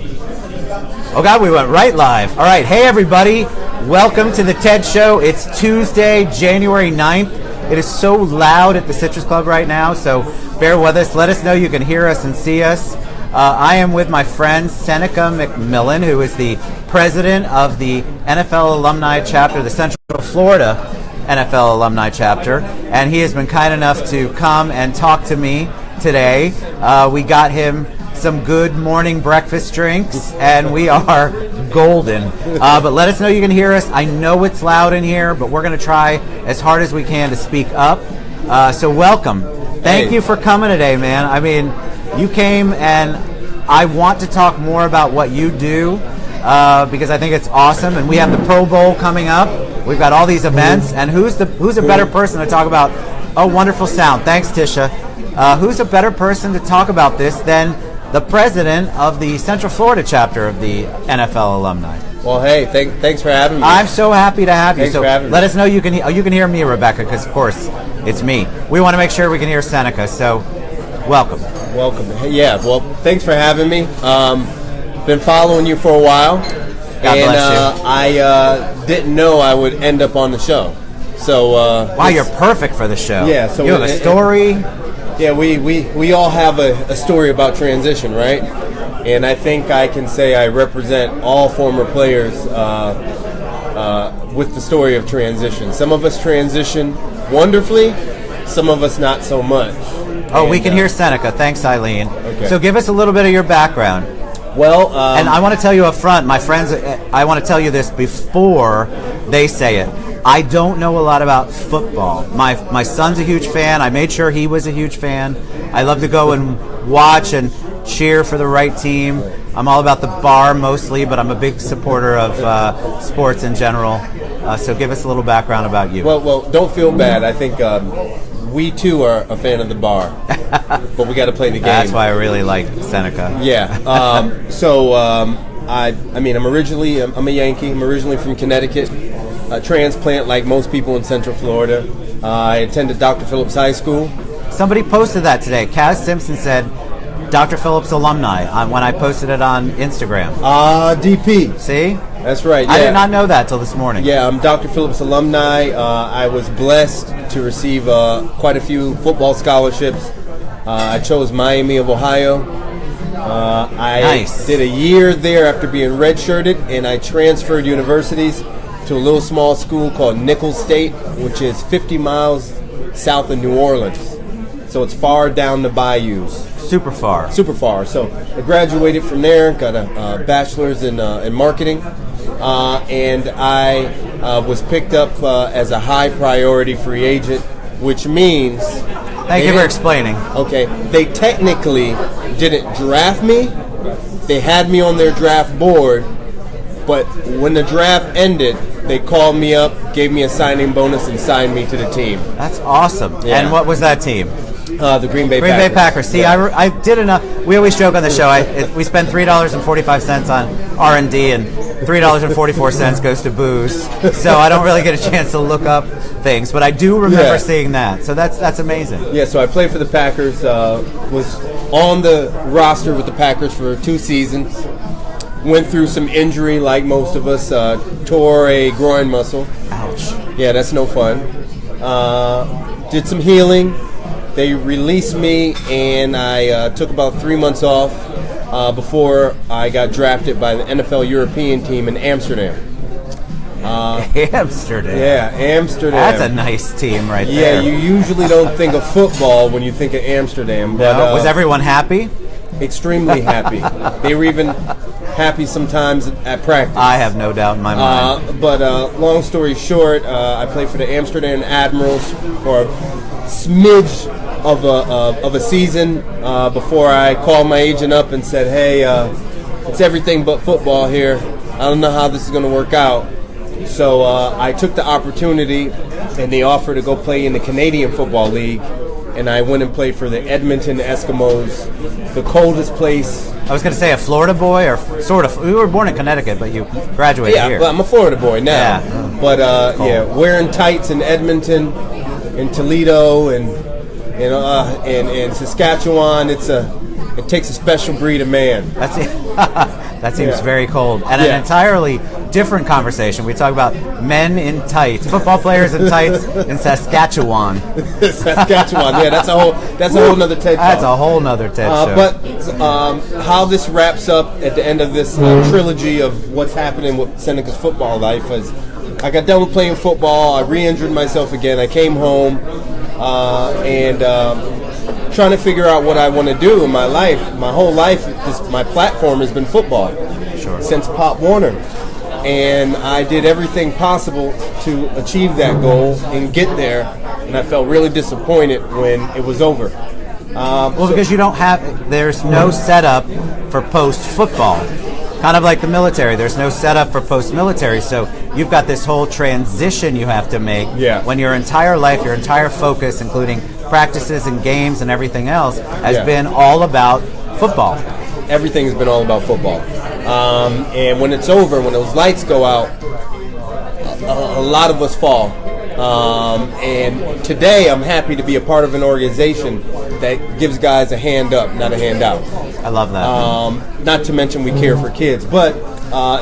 Oh God, we went right live. All right, hey everybody, welcome to the TED Show. It's Tuesday, January 9th. It is so loud at the Citrus Club right now, so bear with us. Let us know you can hear us and see us. I am with my friend Seneca McMillan, who is the president of the NFL alumni chapter, the Central Florida NFL alumni chapter, and he has been kind enough to come and talk to me today. We got him some good morning breakfast drinks, and we are golden. But let us know you can hear us. I know it's loud in here, but we're going to try as hard as we can to speak up. So welcome. Thank you for coming today, man. I mean, you came, and I want to talk more about what you do because I think it's awesome. And we have the Pro Bowl coming up. We've got all these events, and who's a better person to talk about? Oh, wonderful sound. Thanks, Tisha. Who's a better person to talk about this than the president of the Central Florida chapter of the NFL alumni? Well, hey, thanks for having me. I'm so happy to have you. Thanks for having me. Let us know you can hear me, Rebecca, because of course it's me. We want to make sure we can hear Seneca. So, welcome. Welcome. Yeah. Well, thanks for having me. Been following you for a while, God bless you. I didn't know I would end up on the show. So wow, you're perfect for the show. Yeah. So you have a story. Yeah, we all have a story about transition, right? And I think I can say I represent all former players with the story of transition. Some of us transition wonderfully, some of us not so much. Oh, we can hear Seneca. Thanks, Eileen. Okay. So give us a little bit of your background. Well, and I want to tell you up front, my friends, I want to tell you this before they say it. I don't know a lot about football. My son's a huge fan. I made sure he was a huge fan. I love to go and watch and cheer for the right team. I'm all about the bar mostly, but I'm a big supporter of sports in general. So give us a little background about you. Well, don't feel bad. I think we too are a fan of the bar, but we got to play the game. That's why I really like Seneca. Yeah. I mean, I'm a Yankee. I'm originally from Connecticut. A transplant like most people in Central Florida. I attended Dr. Phillips High School. Somebody posted that today. Kaz Simpson said Dr. Phillips alumni when I posted it on Instagram. DP. See? That's right. Yeah. I did not know that till this morning. Yeah, I'm Dr. Phillips alumni. I was blessed to receive quite a few football scholarships. I chose Miami of Ohio. I did a year there after being redshirted, and I transferred universities to a little small school called Nichols State, which is 50 miles south of New Orleans. So it's far down the bayous. Super far. Super far. So I graduated from there, got a bachelor's in marketing, and I was picked up as a high priority free agent, which means... Thank you for explaining. Okay. They technically didn't draft me. They had me on their draft board, but when the draft ended, they called me up, gave me a signing bonus, and signed me to the team. That's awesome. Yeah. And what was that team? The Green Bay Packers. See, yeah. I did enough. We always joke on the show. We spend $3.45 on R&D, and $3.44 goes to booze. So I don't really get a chance to look up things, but I do remember seeing that. So that's amazing. Yeah. So I played for the Packers. Was on the roster with the Packers for 2 seasons. Went through some injury like most of us. Tore a groin muscle. Ouch. Yeah, that's no fun. Did some healing. They released me, and I took about 3 months off before I got drafted by the NFL European team in Amsterdam. Amsterdam. Yeah, Amsterdam. That's a nice team right there. Yeah, you usually don't think of football when you think of Amsterdam. But, no? Was everyone happy? Extremely happy. They were even happy sometimes at practice. I have no doubt in my mind. But long story short, I played for the Amsterdam Admirals for a smidge of a season before I called my agent up and said, hey, it's everything but football here. I don't know how this is going to work out. So I took the opportunity and the offer to go play in the Canadian Football League, and I went and played for the Edmonton Eskimos, the coldest place. I was going to say a Florida boy, or sort of. You were born in Connecticut, but you graduated here. Yeah, but I'm a Florida boy now. Yeah. But wearing tights in Edmonton, in Toledo, and Saskatchewan, it takes a special breed of man. That's That seems very cold. And an entirely different conversation. We talk about men in tights, football players in tights in Saskatchewan. Saskatchewan, yeah, that's a whole nother TED talk. That's a whole nother TED show. But how this wraps up at the end of this trilogy of what's happening with Seneca's football life is I got done with playing football. I re-injured myself again. I came home and trying to figure out what I want to do in my life. My whole life, my platform has been football since Pop Warner. And I did everything possible to achieve that goal and get there. And I felt really disappointed when it was over. Because there's no setup for post-football. Kind of like the military. There's no setup for post-military. So you've got this whole transition you have to make when your entire life, your entire focus, including practices and games and everything else, has been all about football. Everything has been all about football. And when it's over, when those lights go out, a lot of us fall. And today I'm happy to be a part of an organization that gives guys a hand up, not a handout. I love that. Not to mention we care for kids. But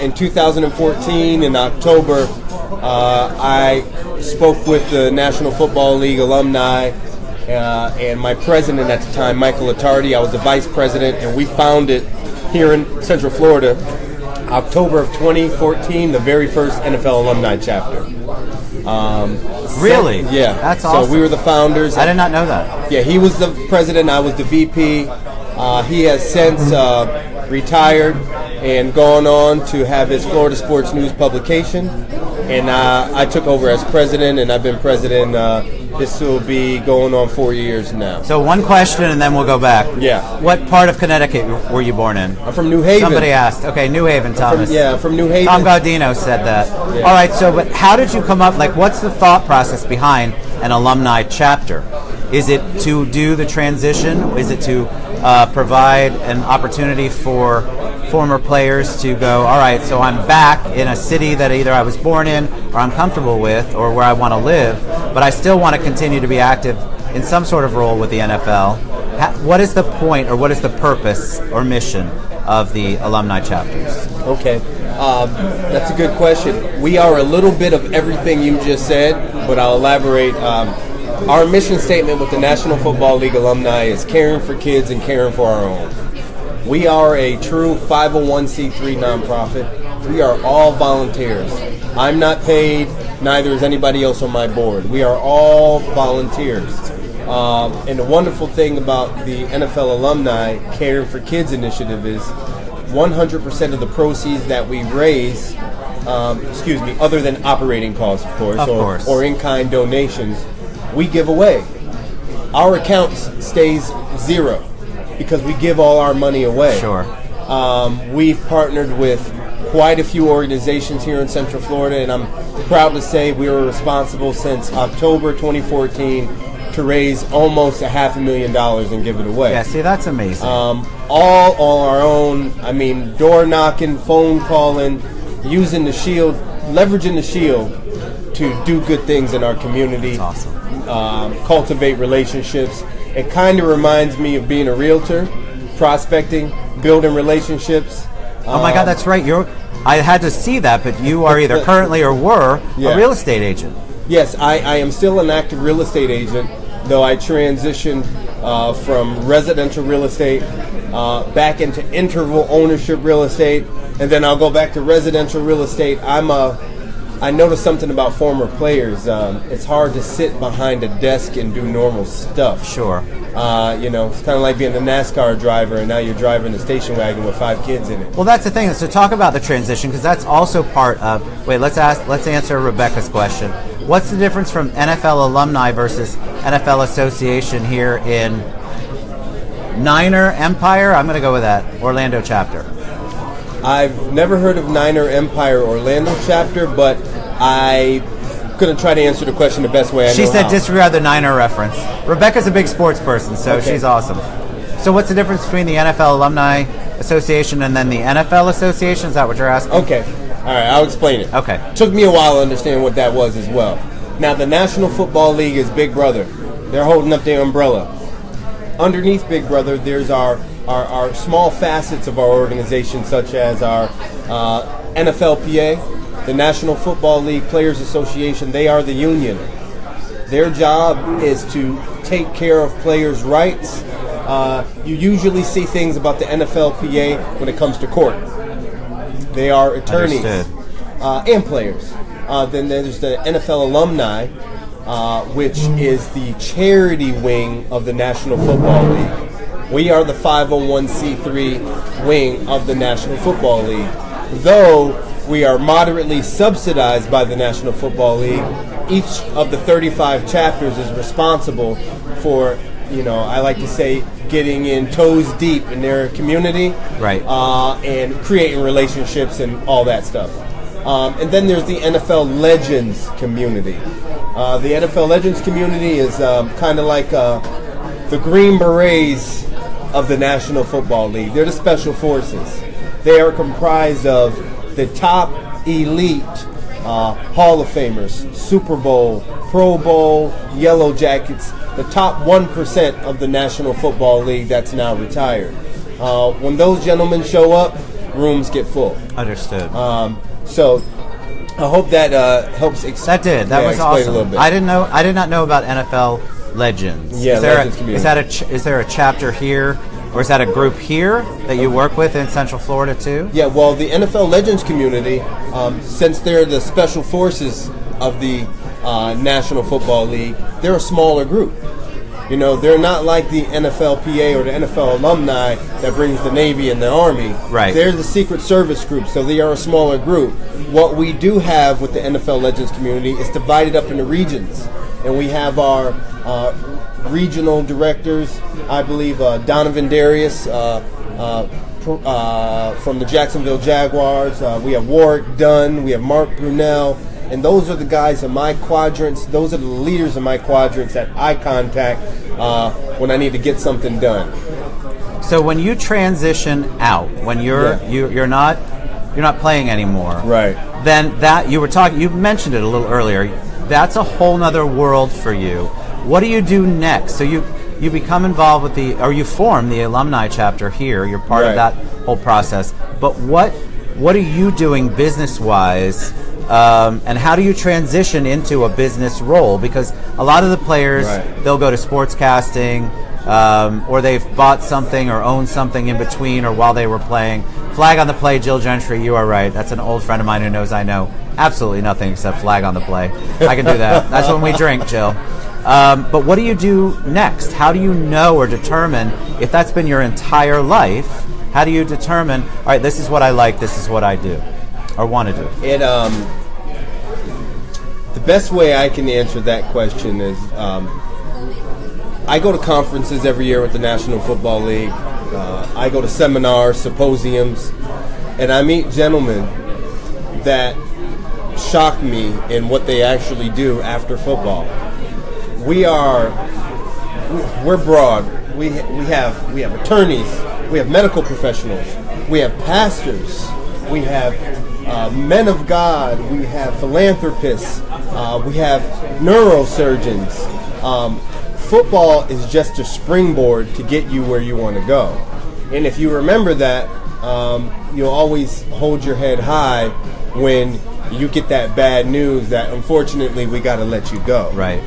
in 2014, in October, I spoke with the National Football League alumni and my president at the time, Michael Attardi. I was the vice president, and we founded here in Central Florida, October of 2014, the very first NFL alumni chapter. Really? Yeah. That's awesome. So we were the founders. I did not know that. Yeah, he was the president, I was the VP. He has since retired and gone on to have his Florida Sports News publication. And I took over as president, and I've been president. This will be going on 4 years now. So one question, and then we'll go back. Yeah. What part of Connecticut were you born in? I'm from New Haven. Somebody asked. Okay, New Haven, Thomas. From New Haven. Tom Gaudino said that. Yeah. All right, but how did you come up, what's the thought process behind an alumni chapter? Is it to do the transition? Is it to provide an opportunity for former players to go, all right, so I'm back in a city that either I was born in or I'm comfortable with or where I want to live, but I still want to continue to be active in some sort of role with the NFL. What is the point or what is the purpose or mission of the alumni chapters? Okay, that's a good question. We are a little bit of everything you just said, but I'll elaborate. Our mission statement with the National Football League alumni is caring for kids and caring for our own. We are a true 501c3 nonprofit. We are all volunteers. I'm not paid, neither is anybody else on my board. We are all volunteers. And the wonderful thing about the NFL Alumni Caring for Kids initiative is 100% of the proceeds that we raise, other than operating costs, of course, or in-kind donations, we give away. Our account stays zero because we give all our money away. Sure. We've partnered with quite a few organizations here in Central Florida, and I'm proud to say we were responsible since October 2014 to raise almost $500,000 and give it away. Yeah, see, that's amazing. All on our own. I mean, door knocking, phone calling, using the Shield, leveraging the Shield to do good things in our community. That's awesome. Cultivate relationships. It kind of reminds me of being a realtor, prospecting, building relationships. Oh my God, that's right. I had to see that, but you are either currently or were a real estate agent. Yes, I am still an active real estate agent, though I transitioned from residential real estate back into interval ownership real estate, and then I'll go back to residential real estate. I noticed something about former players. It's hard to sit behind a desk and do normal stuff. Sure. It's kind of like being a NASCAR driver, and now you're driving a station wagon with 5 kids in it. Well, that's the thing. So talk about the transition, because that's also part of. Wait, let's answer Rebecca's question. What's the difference from NFL alumni versus NFL association here in Niner Empire? I'm going to go with that. Orlando chapter. I've never heard of Niner Empire Orlando chapter, but I'm going to try to answer the question the best way I know She said how. Disregard the Niner reference. Rebecca's a big sports person, so she's awesome. So what's the difference between the NFL Alumni Association and then the NFL Association? Is that what you're asking? Okay. All right, I'll explain it. Okay. Took me a while to understand what that was as well. Now, the National Football League is Big Brother. They're holding up their umbrella. Underneath Big Brother, there's our are small facets of our organization, such as our NFLPA, the National Football League Players Association. They are the union. Their job is to take care of players' rights. You usually see things about the NFLPA when it comes to court. They are attorneys and players. Then there's the NFL alumni, which is the charity wing of the National Football League. We are the 501c3 wing of the National Football League. Though we are moderately subsidized by the National Football League, each of the 35 chapters is responsible for, I like to say, getting in toes deep in their community, right, and creating relationships and all that stuff. And then there's the NFL Legends community. The NFL Legends community is kind of like the Green Berets of the National Football League. They're the Special Forces. They are comprised of the top elite Hall of Famers, Super Bowl, Pro Bowl, Yellow Jackets, the top 1% of the National Football League that's now retired. When those gentlemen show up, rooms get full. Understood. So I hope that helps. That did. That was awesome. A little bit. I did not know about NFL Legends. Yeah, Legends community. Is there a chapter here, or is that a group here that you work with in Central Florida too? Yeah. Well, the NFL Legends community, since they're the special forces of the National Football League, they're a smaller group. They're not like the NFLPA or the NFL alumni that brings the Navy and the Army. Right. They're the Secret Service group, so they are a smaller group. What we do have with the NFL Legends community is divided up into regions. And we have our regional directors, I believe Donovan Darius from the Jacksonville Jaguars. We have Warwick Dunn. We have Mark Brunell. And those are the guys in my quadrants. Those are the leaders in my quadrants that I contact when I need to get something done. So when you transition out, when you're not playing anymore, right? Then that you mentioned it a little earlier. That's a whole nother world for you. What do you do next? So you become involved with you form the alumni chapter here. You're part of that whole process. But what are you doing business-wise? And how do you transition into a business role? Because a lot of the players, they'll go to sportscasting, or they've bought something or owned something in between or while they were playing. Flag on the play, Jill Gentry, you are right. That's an old friend of mine who knows I know absolutely nothing except flag on the play. I can do that. That's when we drink, Jill. But what do you do next? How do you know or determine, if that's been your entire life, how do you determine, all right, this is what I like, this is what I do or want to do? The best way I can answer that question is I go to conferences every year with the National Football League. I go to seminars, symposiums, and I meet gentlemen that shock me in what they actually do after football. We're broad. We have attorneys, we have medical professionals, we have pastors, we have men of God, we have philanthropists, we have neurosurgeons. Football is just a springboard to get you where you want to go. And if you remember that, you'll always hold your head high when you get that bad news that unfortunately we got to let you go. Right.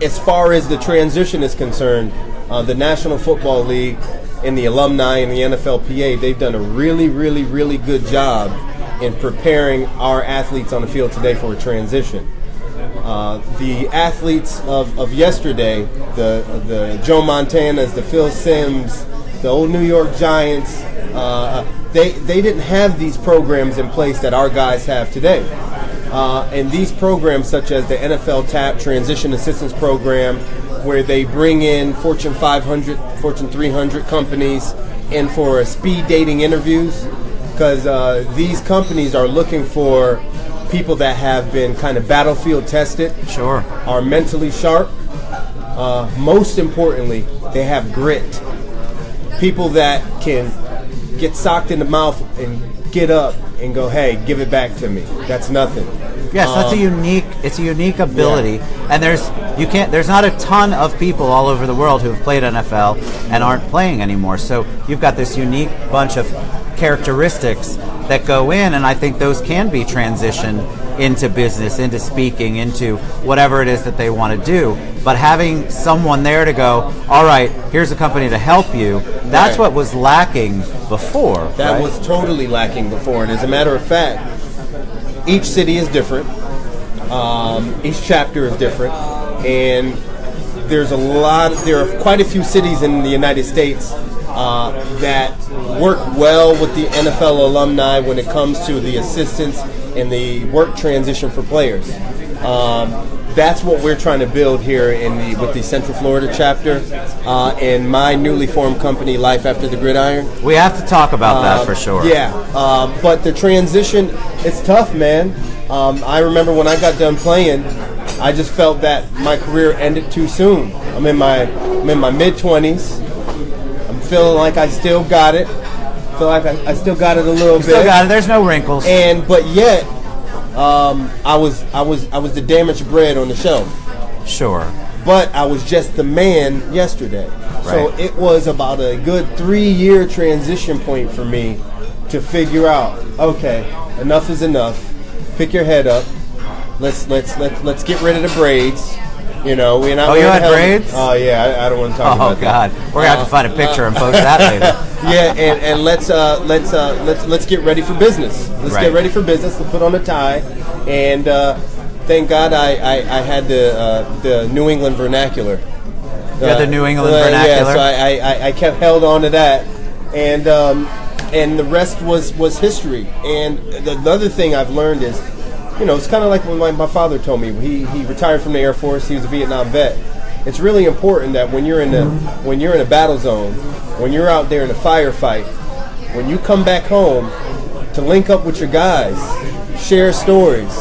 As far as the transition is concerned, the National Football League and the alumni and the NFLPA, they've done a really, really, really good job in preparing our athletes on the field today for a transition. The athletes of yesterday, the Joe Montanas, the Phil Simms, the old New York Giants, they didn't have these programs in place that our guys have today. And these programs, such as the NFL TAP Transition Assistance Program, where they bring in Fortune 500, Fortune 300 companies in for speed dating interviews, because these companies are looking for people that have been kind of battlefield tested, sure, are mentally sharp. Most importantly, they have grit. People that can get socked in the mouth and get up and go, hey, give it back to me. That's nothing. Yes, that's a unique ability, and there's not a ton of people all over the world who have played NFL and aren't playing anymore. So you've got this unique bunch of characteristics that go in, and I think those can be transitioned into business, into speaking, into whatever it is that they want to do. But having someone there to go, all right, here's a company to help you, that's what was lacking before. That was totally lacking before. And as a matter of fact, each city is different. Each chapter is different. And there are quite a few cities in the United States that work well with the NFL alumni when it comes to the assistance and the work transition for players. That's what we're trying to build here with the Central Florida chapter and my newly formed company, Life After the Gridiron. We have to talk about that for sure. Yeah, but the transition, it's tough, man. I remember when I got done playing, I just felt that my career ended too soon. I'm in my mid-20s. I'm feeling like I still got it. Feel like I still got it a little bit. Still got it. There's no wrinkles. But yet, I was the damaged bread on the shelf. Sure. But I was just the man yesterday. Right. So it was about a good 3-year transition point for me to figure out, okay, enough is enough. Pick your head up. Let's get rid of the braids. You know, we're not. Oh, you had braids? Oh yeah, I don't want to talk about that. Oh God, we're gonna have to find a picture and post that later. Yeah, and let's get ready for business. Let's get ready for business. Let's put on a tie, and thank God I had the New England vernacular. The New England vernacular. Yeah, so I kept held on to that, and the rest was history. And the other thing I've learned is, you know, it's kind of like when my father told me. He retired from the Air Force. He was a Vietnam vet. It's really important that when you're in a battle zone, when you're out there in a firefight, when you come back home, to link up with your guys, share stories,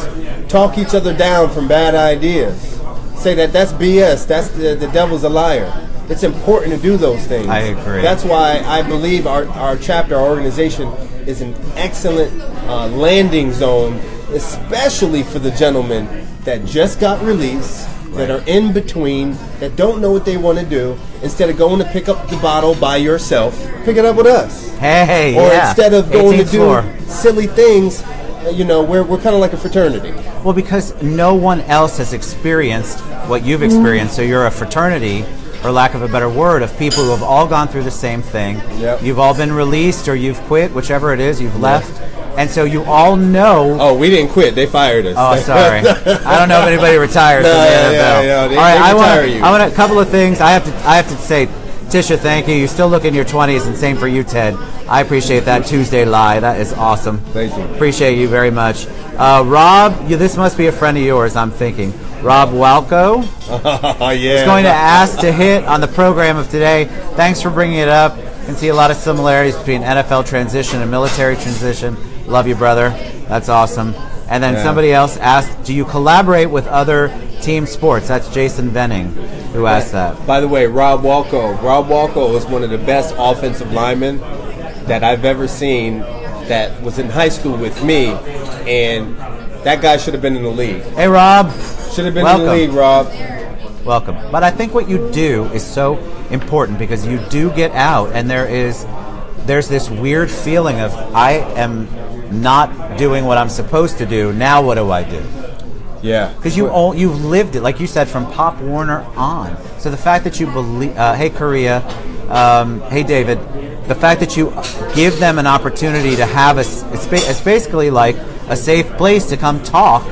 talk each other down from bad ideas, say that's BS, that's the devil's a liar. It's important to do those things. I agree. That's why I believe our chapter, our organization, is an excellent landing zone, especially for the gentlemen that just got released, that are in between, that don't know what they want to do. Instead of going to pick up the bottle by yourself, pick it up with us. Hey, or instead of going to do floor. silly things, you know, we're kind of like a fraternity. Well, because no one else has experienced what you've experienced, so you're a fraternity, for lack of a better word, of people who have all gone through the same thing. Yep. You've all been released or you've quit, whichever it is, you've left. And so you all know... Oh, we didn't quit. They fired us. Oh, sorry. I don't know if anybody retires from the NFL. Yeah, they all right, I want a couple of things. I have to say, Tisha, thank you. You still look in your 20s, and same for you, Ted. I appreciate that Tuesday lie. That is awesome. Thank you. Appreciate you very much. Rob, this must be a friend of yours, I'm thinking. Rob Walco is going to ask to hit on the program of today. Thanks for bringing it up. You can see a lot of similarities between NFL transition and military transition. Love you, brother. That's awesome. And then somebody else asked, do you collaborate with other team sports? That's Jason Venning who asked that. By the way, Rob Walco is one of the best offensive linemen that I've ever seen that was in high school with me, and that guy should have been in the league. Hey, Rob. Should have been in the league, Rob. Welcome. But I think what you do is so important because you do get out, and there's this weird feeling of, I am not doing what I'm supposed to do. Now what do I do? Yeah. Because you've lived it, like you said, from Pop Warner on. So the fact that you believe, hey Korea, hey David, the fact that you give them an opportunity to have it's basically like a safe place to come talk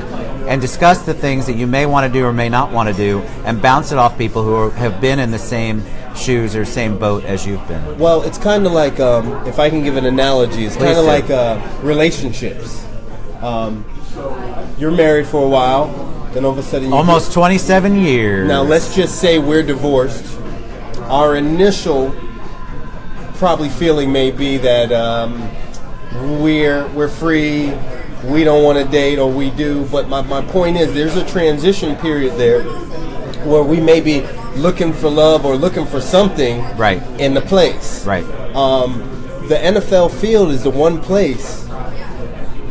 and discuss the things that you may want to do or may not want to do, and bounce it off people who have been in the same shoes or same boat as you've been. Well, it's kind of like, if I can give an analogy, it's kind of like relationships. You're married for a while, then all of a sudden almost 27 years. Now let's just say we're divorced. Our initial probably feeling may be that we're free, we don't want to date, or we do. But my point is, there's a transition period there where we may be looking for love or looking for something in the place. Right. The NFL field is the one place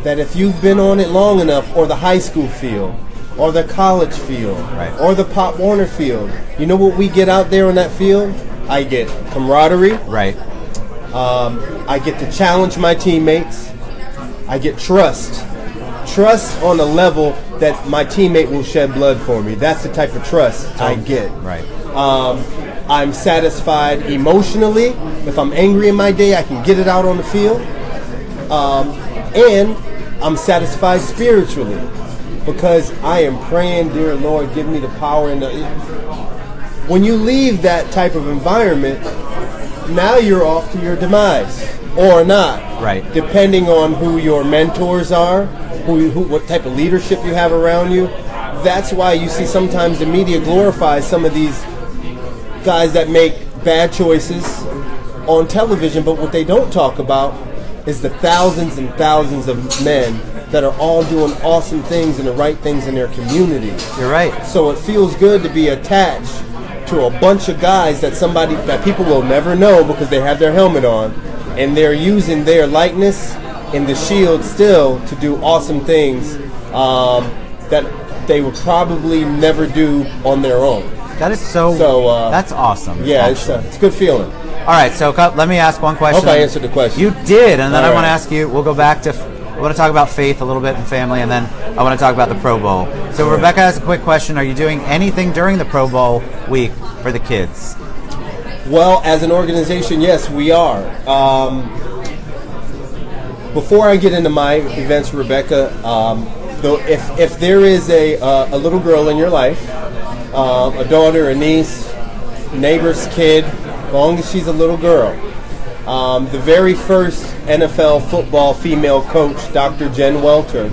that if you've been on it long enough, or the high school field, or the college field, right, or the Pop Warner field, you know what we get out there on that field? I get camaraderie. Right. I get to challenge my teammates. I get trust. Trust on a level that my teammate will shed blood for me. That's the type of trust I get. Right. I'm satisfied emotionally. If I'm angry in my day, I can get it out on the field. And I'm satisfied spiritually because I am praying, dear Lord, give me the power. When you leave that type of environment, now you're off to your demise or not. Right. Depending on who your mentors are, what type of leadership you have around you. That's why you see sometimes the media glorifies some of these guys that make bad choices on television, but what they don't talk about is the thousands and thousands of men that are all doing awesome things and the right things in their communities. You're right. So it feels good to be attached to a bunch of guys that people will never know because they have their helmet on, and they're using their likeness and the shield still to do awesome things that they would probably never do on their own. That is that's awesome. Yeah, it's a good feeling. All right, so let me ask one question. I hope I answered the question. You did, and then I want to ask you, we'll go back to, I want to talk about faith a little bit and family, and then I want to talk about the Pro Bowl. So Rebecca has a quick question. Are you doing anything during the Pro Bowl week for the kids? Well, as an organization, yes, we are. Before I get into my events, Rebecca, if there is a little girl in your life, a daughter, a niece, neighbor's kid, as long as she's a little girl, the very first NFL football female coach, Dr. Jen Welter,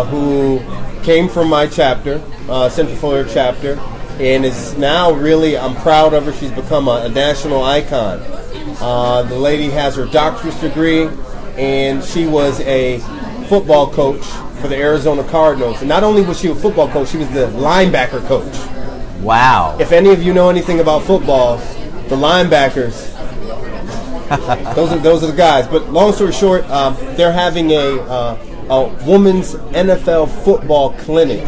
who came from my chapter, Central Florida chapter, and is now really, I'm proud of her. She's become a national icon. The lady has her doctorate degree, and she was a football coach for the Arizona Cardinals. And not only was she a football coach, she was the linebacker coach. Wow. If any of you know anything about football, the linebackers, those are the guys. But long story short, they're having a women's NFL football clinic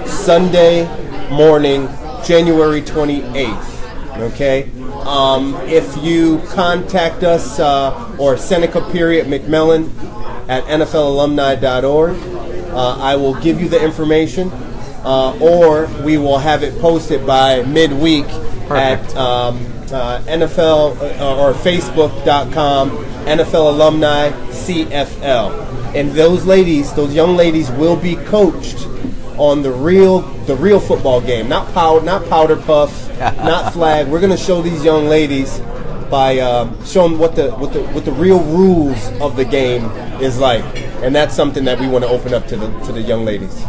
Sunday morning, January 28th. Okay? If you contact us or Seneca McMillan at NFLalumni.org, I will give you the information, or we will have it posted by midweek. Perfect. At NFL or Facebook.com, NFL Alumni CFL. And those young ladies will be coached on the real football game, not powder puff, not flag. We're going to show these young ladies by showing what the real rules of the game is like, and that's something that we want to open up to the young ladies.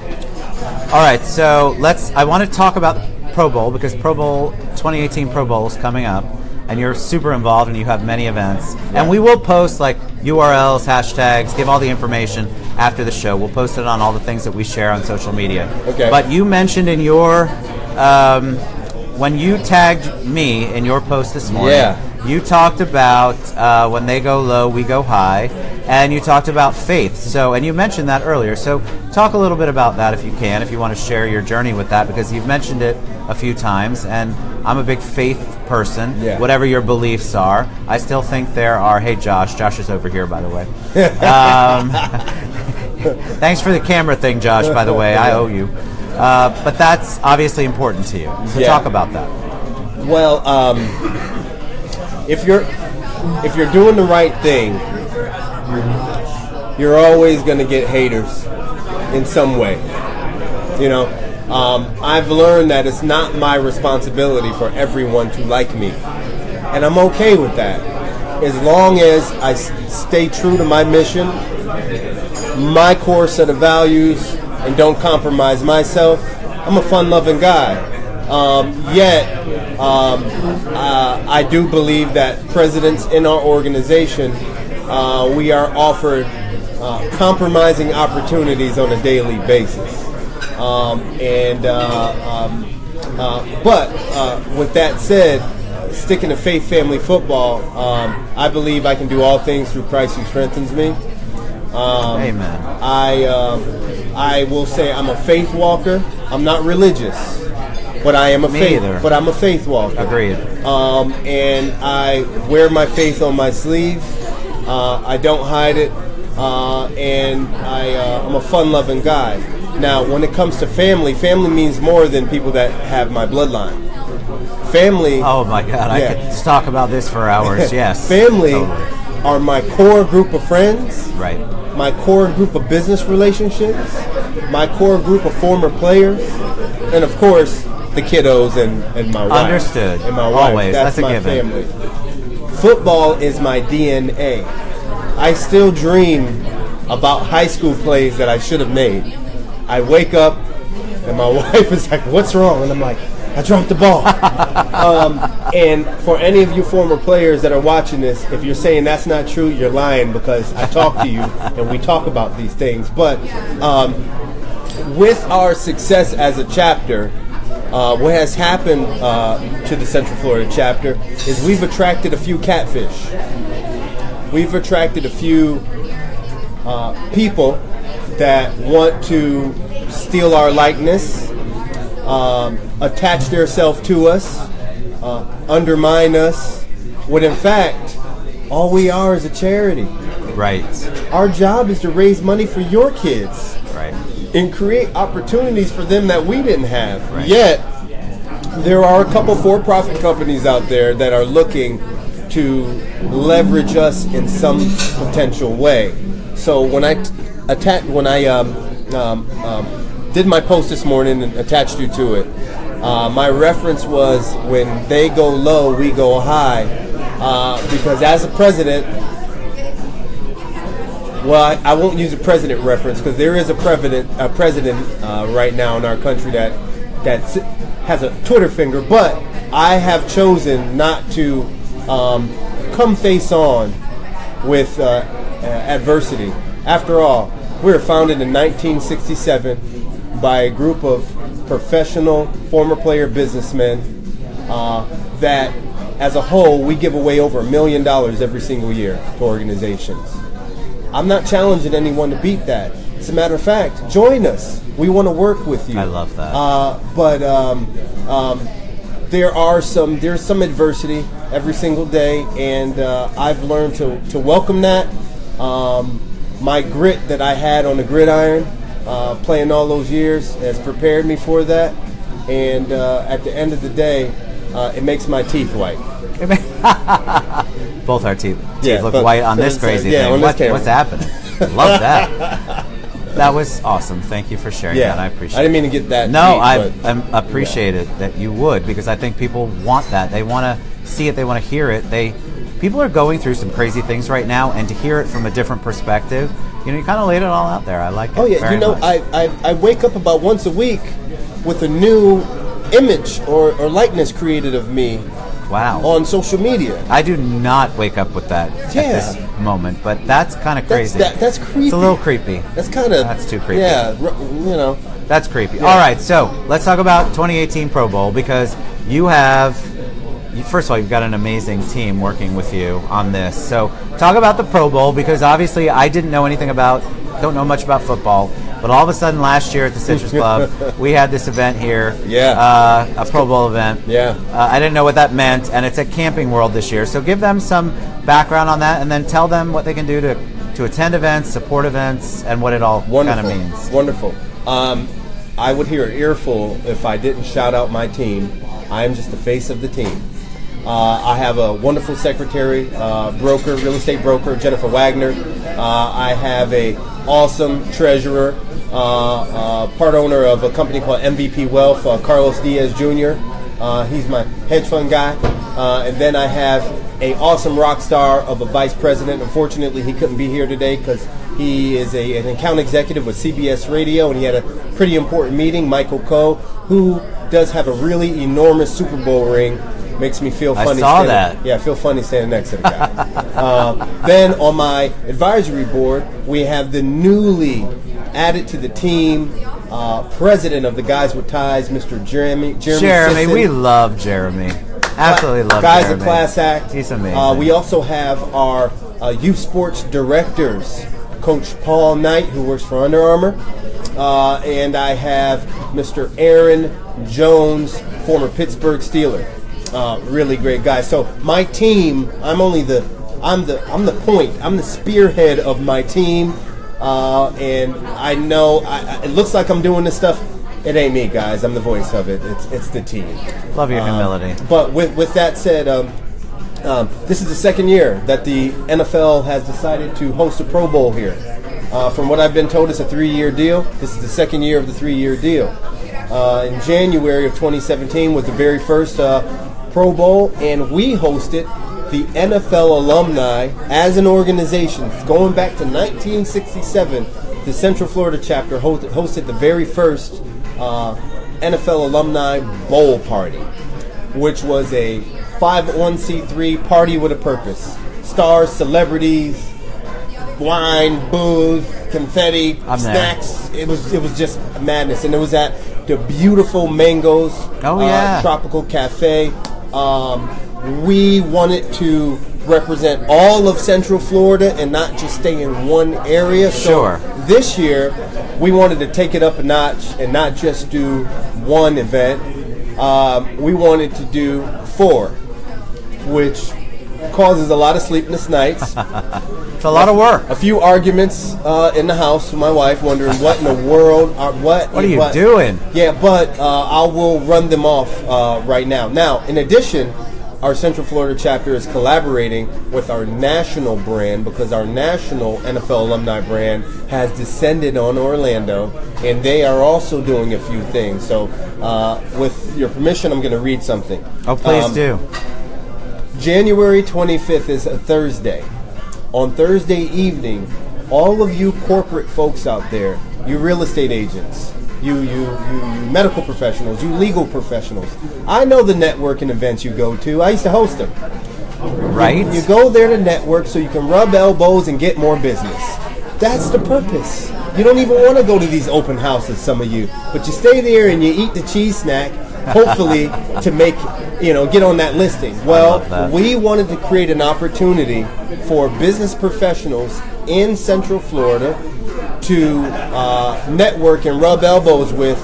All right, so I want to talk about Pro Bowl, because 2018 Pro Bowl is coming up, and you're super involved and you have many events. Yeah. And we will post like URLs, hashtags, give all the information after the show. We'll post it on all the things that we share on social media. Okay. But you mentioned in your when you tagged me in your post this morning, you talked about when they go low, we go high, and you talked about faith. So, and you mentioned that earlier. So talk a little bit about that if you can, if you want to share your journey with that, because you've mentioned it a few times, and I'm a big faith person, whatever your beliefs are. I still think there are, hey Josh is over here, by the way. Thanks for the camera thing, Josh, by the way, I owe you. But that's obviously important to you. So talk about that. Well, if you're doing the right thing, you're always going to get haters in some way. You know, I've learned that it's not my responsibility for everyone to like me, and I'm okay with that. As long as I stay true to my mission, my core set of values, and don't compromise myself. I'm a fun-loving guy. I do believe that presidents in our organization, we are offered compromising opportunities on a daily basis. But with that said, sticking to faith family football, I believe I can do all things through Christ who strengthens me. Amen. I will say I'm a faith walker. I'm not religious, but I am a But I'm a faith walker. Agreed. And I wear my faith on my sleeve. I don't hide it. And I'm a fun-loving guy. Now, when it comes to family means more than people that have my bloodline. Family. Oh my God! I could just talk about this for hours. Yes. Family are my core group of friends. Right. My core group of business relationships. My core group of former players, and of course the kiddos and my wife. Understood. And my wife. Always. That's a my given. Family. Football is my DNA. I still dream about high school plays that I should have made. I wake up and my wife is like, "What's wrong?" And I'm like, "I dropped the ball." And for any of you former players that are watching this, if you're saying that's not true, you're lying, because I talk to you and we talk about these things. But with our success as a chapter, what has happened to the Central Florida chapter is we've attracted a few catfish. We've attracted a few people that want to steal our likeness, attach themselves to us, undermine us, when in fact, all we are is a charity. Right. Our job is to raise money for your kids. Right. And create opportunities for them that we didn't have. Right. Yet, there are a couple for-profit companies out there that are looking to leverage us in some potential way. So when I did my post this morning and attached you to it, my reference was, when they go low, we go high. Because as a president, well, I won't use a president reference, because there is a president right now in our country that has a Twitter finger. But I have chosen not to come face on with adversity. After all, we were founded in 1967 by a group of professional former player businessmen that, as a whole, we give away over $1 million every single year to organizations. I'm not challenging anyone to beat that. As a matter of fact, join us. We want to work with you. I love that. But there's some adversity every single day, and I've learned to welcome that. My grit that I had on the gridiron, playing all those years, has prepared me for that. And at the end of the day, it makes my teeth white. Both our teeth look white on this crazy thing. What's happening? Love that. That was awesome. Thank you for sharing that. I appreciate it. I didn't mean to get that. No, I appreciate it that you would, because I think people want that. They want to see it. They want to hear it. People are going through some crazy things right now, and to hear it from a different perspective, you kind of laid it all out there. I like it. Oh yeah, very much. I wake up about once a week with a new image or likeness created of me. Wow. On social media. I do not wake up with that at this moment, but that's kind of crazy. That's creepy. It's a little creepy. That's too creepy. Yeah, That's creepy. Yeah. All right, so let's talk about 2018 Pro Bowl, because first of all, you've got an amazing team working with you on this. So talk about the Pro Bowl, because obviously I don't know much about football, but all of a sudden last year at the Citrus Club, we had this event here, a Pro Bowl event. Yeah. I didn't know what that meant, and it's at Camping World this year. So give them some background on that, and then tell them what they can do to attend events, support events, and what it all kind of means. Wonderful. I would hear an earful if I didn't shout out my team. I am just the face of the team. I have a wonderful secretary, real estate broker, Jennifer Wagner. I have a awesome treasurer, part owner of a company called MVP Wealth, Carlos Diaz Jr. He's my hedge fund guy. And then I have an awesome rock star of a vice president. Unfortunately, he couldn't be here today because he is an account executive with CBS Radio, and he had a pretty important meeting, Michael Coe, who does have a really enormous Super Bowl ring. Makes me feel funny. I saw that. Yeah, I feel funny standing next to the guy. Then on my advisory board, we have the newly added to the team president of the Guys with Ties, Mr. Jeremy Sisson. We love Jeremy. Absolutely love Guys Jeremy. A class act. He's amazing. We also have our youth sports directors, Coach Paul Knight, who works for Under Armour. And I have Mr. Aaron Jones, former Pittsburgh Steeler. Really great guy. So my team, I'm the point. I'm the spearhead of my team. And I know it looks like I'm doing this stuff. It ain't me, guys. I'm the voice of it. It's the team. Love your humility. But with that said, this is the second year that the NFL has decided to host a Pro Bowl here. From what I've been told, it's a 3-year deal. This is the second year of the 3-year deal. In January of 2017 was the very first Pro Bowl, and we hosted the NFL alumni as an organization. Going back to 1967, the Central Florida chapter hosted the very first NFL alumni bowl party, which was a 501c3 party with a purpose. Stars, celebrities, wine, booze, confetti, snacks. It was just madness, and it was at the beautiful Mangoes Tropical Cafe. We wanted to represent all of Central Florida and not just stay in one area. So this year, we wanted to take it up a notch and not just do one event. We wanted to do 4, which causes a lot of sleepless nights. It's a lot of work. A few arguments in the house with my wife, wondering what in the world, what are you doing? Yeah, but I will run them off right now. Now, in addition, our Central Florida chapter is collaborating with our national brand, because our national NFL alumni brand has descended on Orlando, and they are also doing a few things. So, with your permission, I'm going to read something. Oh, please do. January 25th is a Thursday. On Thursday evening, all of you corporate folks out there, you real estate agents, you medical professionals, you legal professionals. I know the networking events you go to. I used to host them. Right. You go there to network so you can rub elbows and get more business. That's the purpose. You don't even want to go to these open houses, some of you. But you stay there and you eat the cheese snack, hopefully to make, get on that listing. Well, we wanted to create an opportunity for business professionals in Central Florida to network and rub elbows with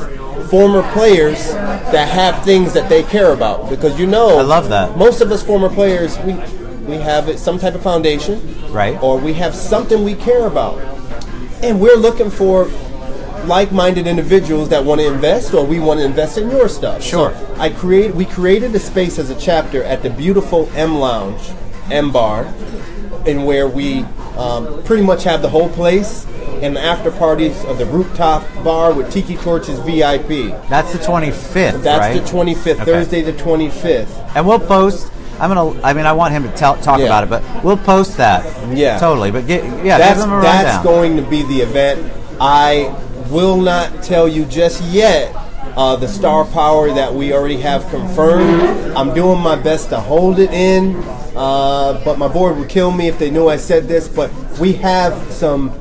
former players that have things that they care about. Because I love that. Most of us former players, we have some type of foundation, right? Or we have something we care about. And we're looking for like-minded individuals that want to invest, or we want to invest in your stuff. Sure. So we created a space as a chapter at the beautiful M Lounge, M Bar, in where we pretty much have the whole place, and the after parties of the rooftop bar with Tiki Torches VIP. That's the 25th, That's the 25th, okay. Thursday the 25th. And we'll post... I want him to talk about it, but we'll post that. Yeah, totally. But that's going to be the event. I will not tell you just yet the star power that we already have confirmed. I'm doing my best to hold it in, but my board would kill me if they knew I said this. But we have some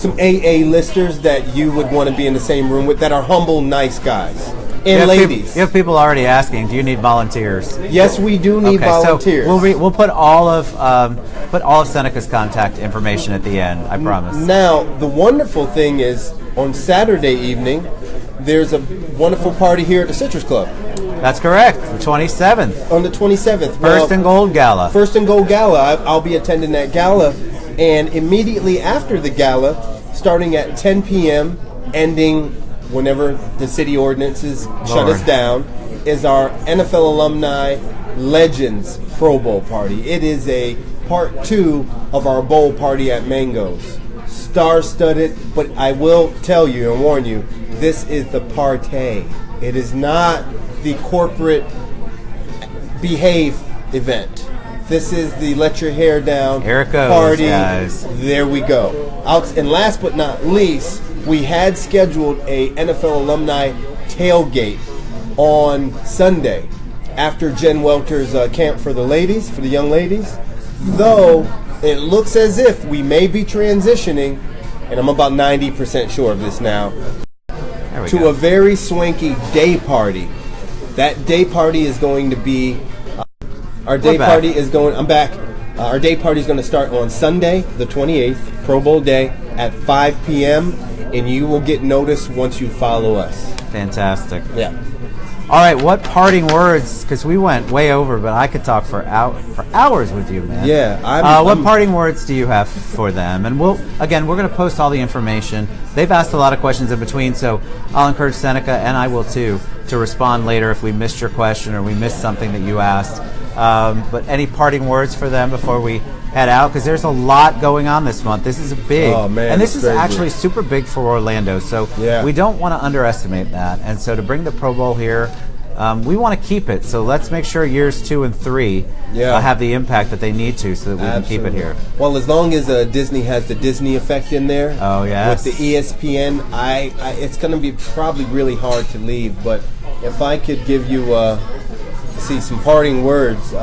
AA listers that you would want to be in the same room with that are humble, nice guys. And ladies. You have people already asking, do you need volunteers? Yes, we do need volunteers. So we'll put all of Seneca's contact information at the end, I promise. Now, the wonderful thing is, on Saturday evening, there's a wonderful party here at the Citrus Club. That's correct, the 27th. On the 27th. First and Gold Gala. First and Gold Gala. I'll be attending that gala. And immediately after the gala, starting at 10 p.m., ending whenever the city ordinances shut us down, is our NFL Alumni Legends Pro Bowl party. It is a part 2 of our bowl party at Mangoes. Star-studded, but I will tell you and warn you, this is the party. It is not the corporate behave event. This is the let your hair down Here it goes, party. Guys. There we go. And last but not least, we had scheduled a NFL alumni tailgate on Sunday after Jen Welter's camp for the ladies, for the young ladies. Though it looks as if we may be transitioning, and I'm about 90% sure of this now, to a very swanky day party. That day party is going to be... Our day party is going... I'm back. Our day party is going to start on Sunday, the 28th, Pro Bowl day, at 5 p.m., and you will get notice once you follow us. Fantastic. Yeah. All right, what parting words? Because we went way over, but I could talk for hours with you, man. Yeah. What parting words do you have for them? And we're going to post all the information. They've asked a lot of questions in between, so I'll encourage Seneca, and I will too, to respond later if we missed your question or we missed something that you asked. But any parting words for them before we head out? Because there's a lot going on this month. This is a big, and this is crazy. Actually super big for Orlando. So we don't want to underestimate that. And so to bring the Pro Bowl here, we want to keep it. So let's make sure years 2 and 3 have the impact that they need to, so that we can keep it here. Well, as long as Disney has the Disney effect in there, with the ESPN, it's going to be probably really hard to leave. But if I could give you some parting words.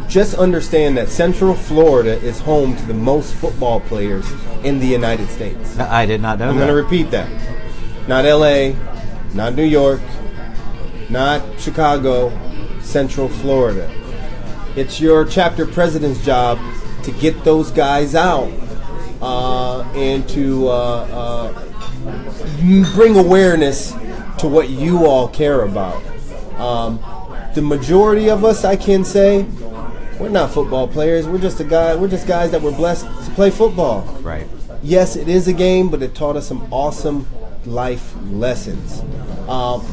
Just understand that Central Florida is home to the most football players in the United States. I did not know that. I'm going to repeat that. Not LA, not New York, not Chicago, Central Florida. It's your chapter president's job to get those guys out and to bring awareness to what you all care about. The majority of us, I can say, we're not football players. We're just guys that were blessed to play football. Right. Yes, it is a game, but it taught us some awesome life lessons.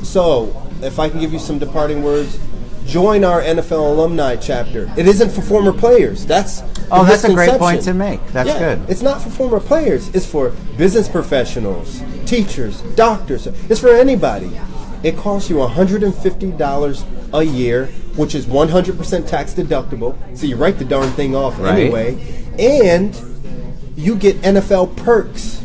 So, if I can give you some departing words, join our NFL alumni chapter. It isn't for former players. That's a great point to make. That's good. It's not for former players. It's for business professionals, teachers, doctors. It's for anybody. It costs you $150 a year, which is 100% tax deductible. So you write the darn thing off anyway. And you get NFL perks.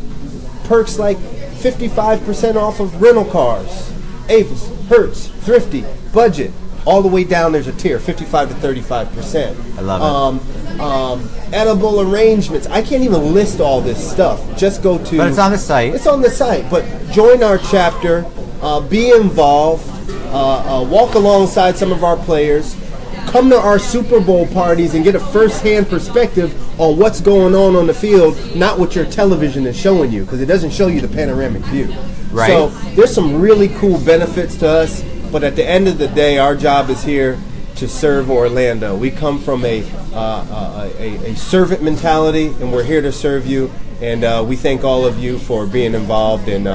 Perks like 55% off of rental cars. Avis, Hertz, Thrifty, Budget. All the way down, there's a tier, 55 to 35%. I love it. Edible arrangements. I can't even list all this stuff. Just go to... But it's on the site. It's on the site. But join our chapter. Be involved. Walk alongside some of our players. Come to our Super Bowl parties and get a first-hand perspective on what's going on the field, not what your television is showing you, because it doesn't show you the panoramic view. Right. So there's some really cool benefits to us. But at the end of the day, our job is here to serve Orlando. We come from a servant mentality, and we're here to serve you. And we thank all of you for being involved and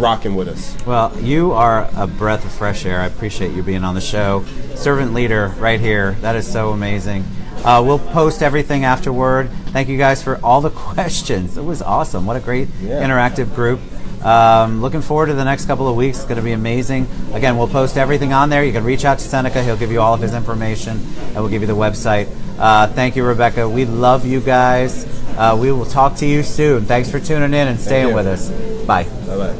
rocking with us. Well, you are a breath of fresh air. I appreciate you being on the show. Servant leader right here. That is so amazing. We'll post everything afterward. Thank you guys for all the questions. It was awesome. What a great interactive group. Looking forward to the next couple of weeks. It's going to be amazing. Again, we'll post everything on there. You can reach out to Seneca. He'll give you all of his information, and we'll give you the website. Thank you, Rebecca. We love you guys. We will talk to you soon. Thanks for tuning in and staying with us. Bye. Bye-bye.